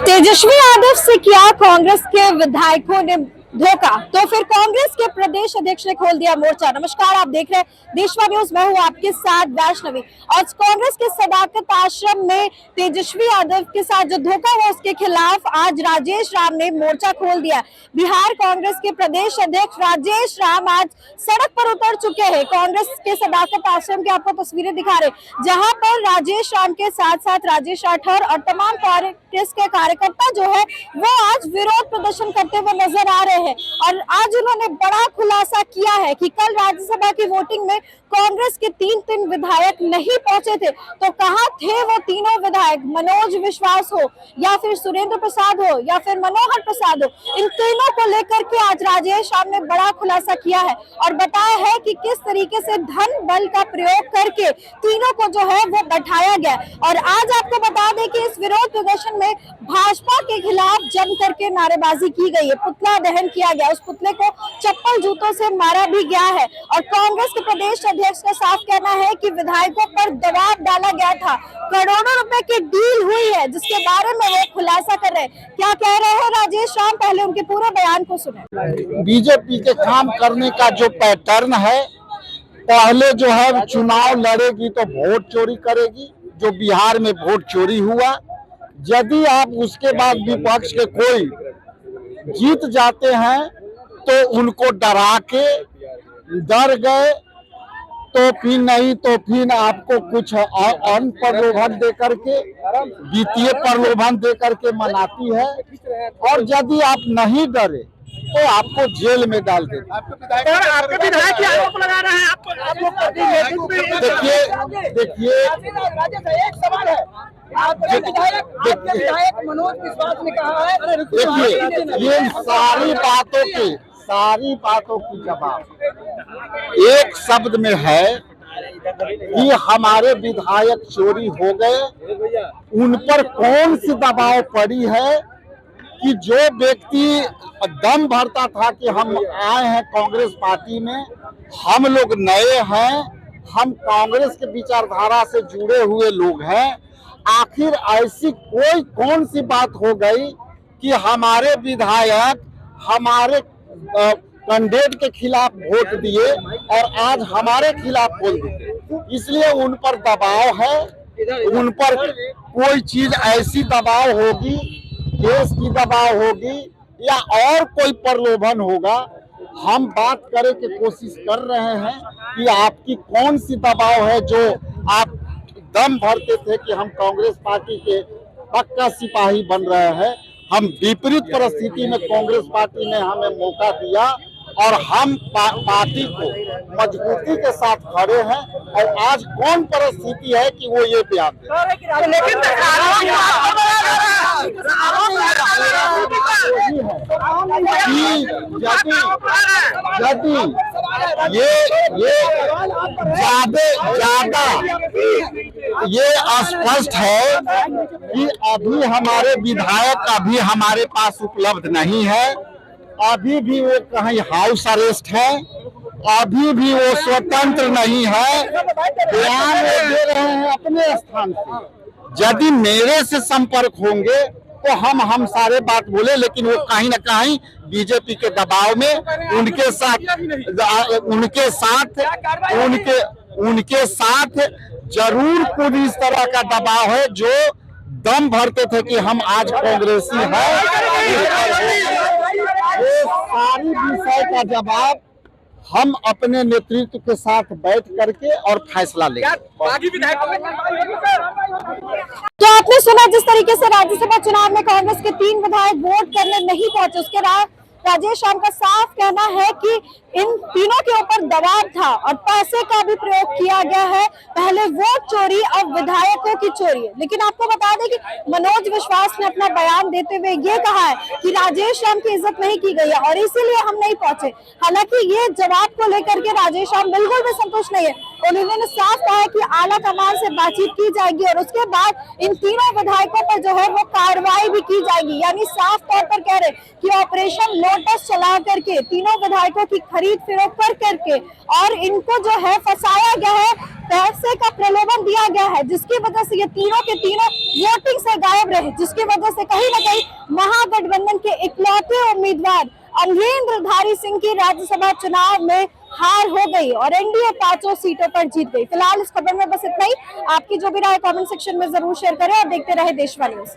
तेजस्वी यादव से किया कांग्रेस के विधायकों ने धोखा, तो फिर कांग्रेस के प्रदेश अध्यक्ष ने खोल दिया मोर्चा। नमस्कार, आप देख रहे हैं देशवा न्यूज। मैं हूं आपके साथ वैष्णवी। और कांग्रेस के सदाकत आश्रम में तेजस्वी यादव के साथ जो धोखा हुआ उसके खिलाफ आज राजेश राम ने मोर्चा खोल दिया। बिहार कांग्रेस के प्रदेश अध्यक्ष राजेश राम आज सड़क पर उतर चुके हैं। कांग्रेस के सदाकत आश्रम की आपको तस्वीरें दिखा रहे, जहां पर राजेश राम के साथ साथ राजेश राठौर और तमाम कांग्रेस के कार्यकर्ता जो है वो आज विरोध प्रदर्शन करते हुए नजर आ रहे हैं। और आज उन्होंने बड़ा खुलासा किया है कि कल राज्यसभा की वोटिंग में कांग्रेस के तीन विधायक नहीं पहुंचे थे, तो कहां थे वो तीनों विधायक? मनोज विश्वास हो या फिर सुरेंद्र प्रसाद हो या फिर मनोहर प्रसाद हो, इन तीनों को लेकर के आज राजेश राम ने बड़ा खुलासा किया है और बताया है कि किस तरीके से धन बल का प्रयोग करके तीनों को जो है वो बैठाया गया। और आज आपको बता दें कि इस विरोध प्रदर्शन में भाजपा के खिलाफ जम करके नारेबाजी की गई है, पुतला दहन किया गया, उस पुतले को चप्पल जूतों से मारा भी गया है। और कांग्रेस के प्रदेश अध्यक्ष का साफ कहना है कि विधायकों पर दबाव डाला गया था, करोड़ों रुपए की डील हुई है, जिसके बारे में वो खुलासा कर रहे हैं। क्या कह रहे हैं राजेश राम, पहले उनके पूरे बयान को सुने। बीजेपी के काम करने का जो पैटर्न है, पहले जो है चुनाव लड़ेगी तो वोट चोरी करेगी, जो बिहार में वोट चोरी हुआ। यदि आप उसके बाद विपक्ष के कोई जीत जाते हैं तो उनको डरा के डर गए, तो फिर नहीं तो फिर आपको कुछ अन्य प्रलोभन दे करके, वित्तीय प्रलोभन दे करके मनाती है। और यदि आप नहीं डरे तो आपको जेल में डाल देते। आपके विधायक आरोप लगा रहे हैं आप लोग। देखिए एक सवाल है, आपके विधायक मनोज विश्वास ने कहा है, देखिए ये सारी बातों की जवाब एक शब्द में है कि हमारे विधायक चोरी हो गए। उन पर कौन सी दबाव पड़ी है कि जो व्यक्ति दम भरता था कि हम आए हैं कांग्रेस पार्टी में, हम लोग नए हैं, हम कांग्रेस के विचारधारा से जुड़े हुए लोग हैं, आखिर ऐसी कौन सी बात हो गई कि हमारे विधायक हमारे कैंडिडेट के खिलाफ वोट दिए और आज हमारे खिलाफ बोल दिए। इसलिए उन पर दबाव है, उन पर कोई चीज ऐसी दबाव होगी, देश की दबाव होगी या और कोई प्रलोभन होगा। हम बात करने की कोशिश कर रहे हैं कि आपकी कौन सी दबाव है जो आप दम भरते थे कि हम कांग्रेस पार्टी के पक्का सिपाही बन रहे हैं। हम विपरीत परिस्थिति में कांग्रेस पार्टी ने हमें मौका दिया और हम पार्टी को मजबूती के साथ खड़े हैं। और आज कौन परिस्थिति है कि वो ये बयान दे। लेकिन यदि ये ज्यादा ये स्पष्ट है कि अभी हमारे विधायक अभी हमारे पास उपलब्ध नहीं है, अभी भी वो कहीं हाउस अरेस्ट है, अभी भी वो स्वतंत्र नहीं है, बयान दे रहे हैं अपने स्थान से। यदि मेरे से संपर्क होंगे तो हम सारे बात बोले, लेकिन वो कहीं ना कहीं बीजेपी के दबाव में उनके साथ जरूर कुछ इस तरह का दबाव है जो दम भरते थे कि हम आज कांग्रेसी हैं। ये सारी विषय का जवाब हम अपने नेतृत्व के साथ बैठ करके और फैसला लेंगे। तो आपने सुना जिस तरीके से राज्यसभा चुनाव में कांग्रेस के 3 विधायक वोट करने नहीं पहुंचे, उसके राजेश राम का साफ कहना है कि इन तीनों के ऊपर दबाव था और पैसे का भी प्रयोग किया गया है। पहले वोट चोरी, अब विधायकों की चोरी है। लेकिन आपको बता दें कि मनोज विश्वास ने अपना बयान देते हुए ये कहा है कि राजेश राम की इज्जत नहीं की गई है और इसीलिए हम नहीं पहुंचे। हालांकि ये जवाब को लेकर के राजेश राम बिल्कुल भी संतुष्ट नहीं है। उन्होंने साफ कहा है कि आला कमान से बातचीत की जाएगी और उसके बाद इन तीनों विधायकों पर जो है वो कार्रवाई भी की जाएगी। यानी साफ तौर पर कह रहे कि ऑपरेशन साटस चला करके तीनों विधायकों की खरीद फरोख्त कर करके और इनको जो है फंसाया गया है, पैसे का प्रलोभन दिया गया है, जिसकी वजह से ये तीनों के तीनों वोटिंग से गायब रहे, जिसकी वजह से कहीं ना कहीं महागठबंधन के इकलौते उम्मीदवार अमरेंद्रधारी सिंह की राज्यसभा चुनाव में हार हो गई और एनडीए 5 सीटों पर जीत गई। फिलहाल इस खबर में बस इतना ही। आपकी जो भी राय कमेंट सेक्शन में जरूर शेयर करें और देखते रहे देशवा न्यूज।